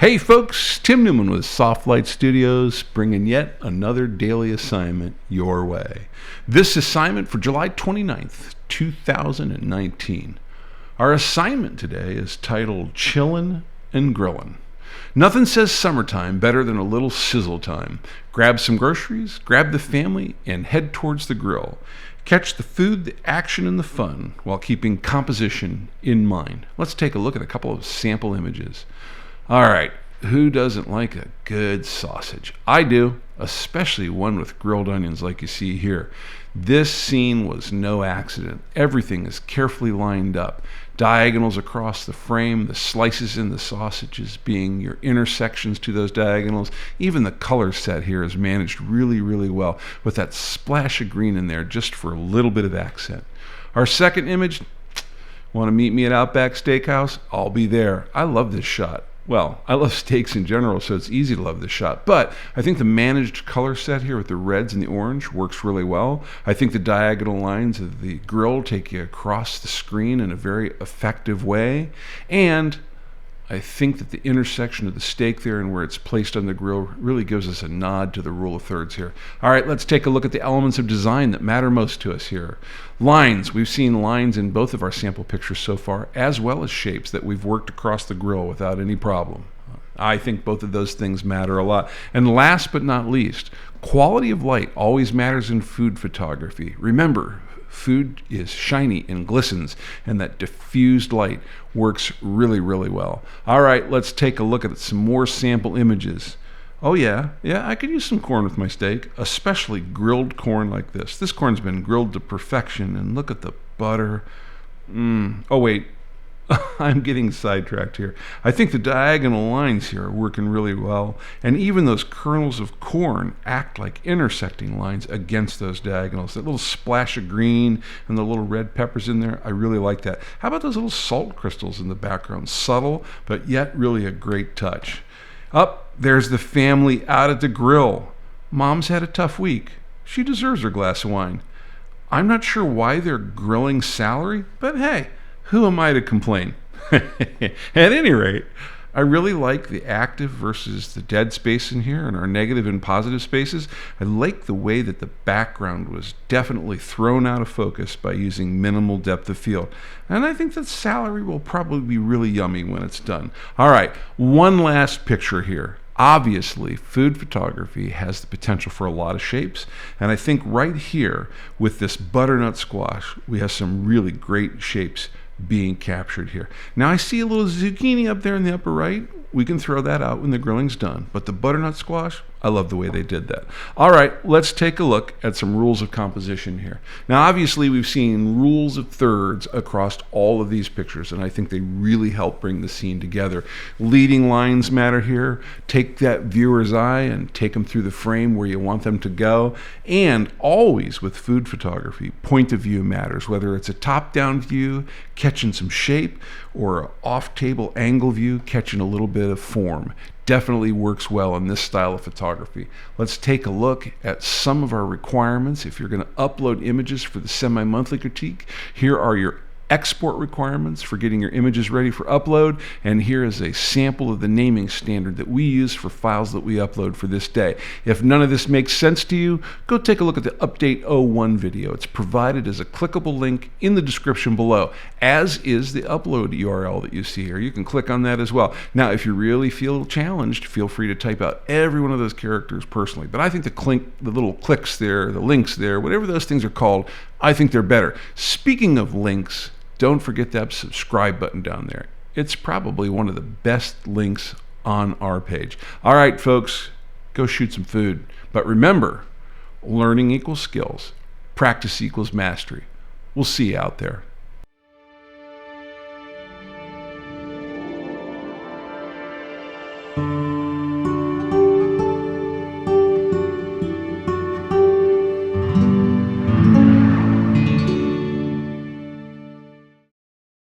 Hey folks, Tim Newman with Soft Light Studios, bringing yet another daily assignment your way. This assignment for July 29th, 2019. Our assignment today is titled Chillin' and Grillin'. Nothing says summertime better than a little sizzle time. Grab some groceries, grab the family, and head towards the grill. Catch the food, the action, and the fun while keeping composition in mind. Let's take a look at a couple of sample images. All right, who doesn't like a good sausage? I do, especially one with grilled onions like you see here. This scene was no accident. Everything is carefully lined up. Diagonals across the frame, the slices in the sausages being your intersections to those diagonals. Even the color set here is managed really, really well with that splash of green in there just for a little bit of accent. Our second image, want to meet me at Outback Steakhouse? I'll be there. I love this shot. Well, I love steaks in general, so it's easy to love this shot. But I think the managed color set here with the reds and the orange works really well. I think the diagonal lines of the grill take you across the screen in a very effective way. And I think that the intersection of the steak there and where it's placed on the grill really gives us a nod to the rule of thirds here. All right, let's take a look at the elements of design that matter most to us here. Lines. We've seen lines in both of our sample pictures so far, as well as shapes that we've worked across the grill without any problem. I think both of those things matter a lot. And last but not least, quality of light always matters in food photography. Remember, food is shiny and glistens, and that diffused light works really, really well. All right, let's take a look at some more sample images. Oh yeah, I could use some corn with my steak, especially grilled corn like this. This corn's been grilled to perfection, and look at the butter. Oh wait, I'm getting sidetracked here. I think the diagonal lines here are working really well, and even those kernels of corn act like intersecting lines against those diagonals. That little splash of green and the little red peppers in there, I really like that. How about those little salt crystals in the background? Subtle, but yet really a great touch. Up, there's the family out at the grill. Mom's had a tough week. She deserves her glass of wine. I'm not sure why they're grilling celery, but hey, who am I to complain? At any rate, I really like the active versus the dead space in here and our negative and positive spaces. I like the way that the background was definitely thrown out of focus by using minimal depth of field. And I think that celery will probably be really yummy when it's done. All right, one last picture here. Obviously, food photography has the potential for a lot of shapes, and I think right here with this butternut squash, we have some really great shapes being captured here. Now I see a little zucchini up there in the upper right. We can throw that out when the grilling's done, but the butternut squash, I love the way they did that. All right, let's take a look at some rules of composition here. Now obviously we've seen rules of thirds across all of these pictures, and I think they really help bring the scene together. Leading lines matter here. Take that viewer's eye and take them through the frame where you want them to go. And always with food photography, point of view matters, whether it's a top-down view, catching some shape, or an off-table angle view, catching a little bit of form. Definitely works well in this style of photography. Let's take a look at some of our requirements. If you're going to upload images for the semi-monthly critique, here are your export requirements for getting your images ready for upload, and here is a sample of the naming standard that we use for files that we upload for this day. If none of this makes sense to you, go take a look at the Update 01 video. It's provided as a clickable link in the description below, as is the upload URL that you see here. You can click on that as well. Now, if you really feel challenged, feel free to type out every one of those characters personally, but I think the little clicks there, the links there, whatever those things are called, I think they're better. Speaking of links, don't forget that subscribe button down there. It's probably one of the best links on our page. All right, folks, go shoot some food. But remember, learning equals skills. Practice equals mastery. We'll see you out there.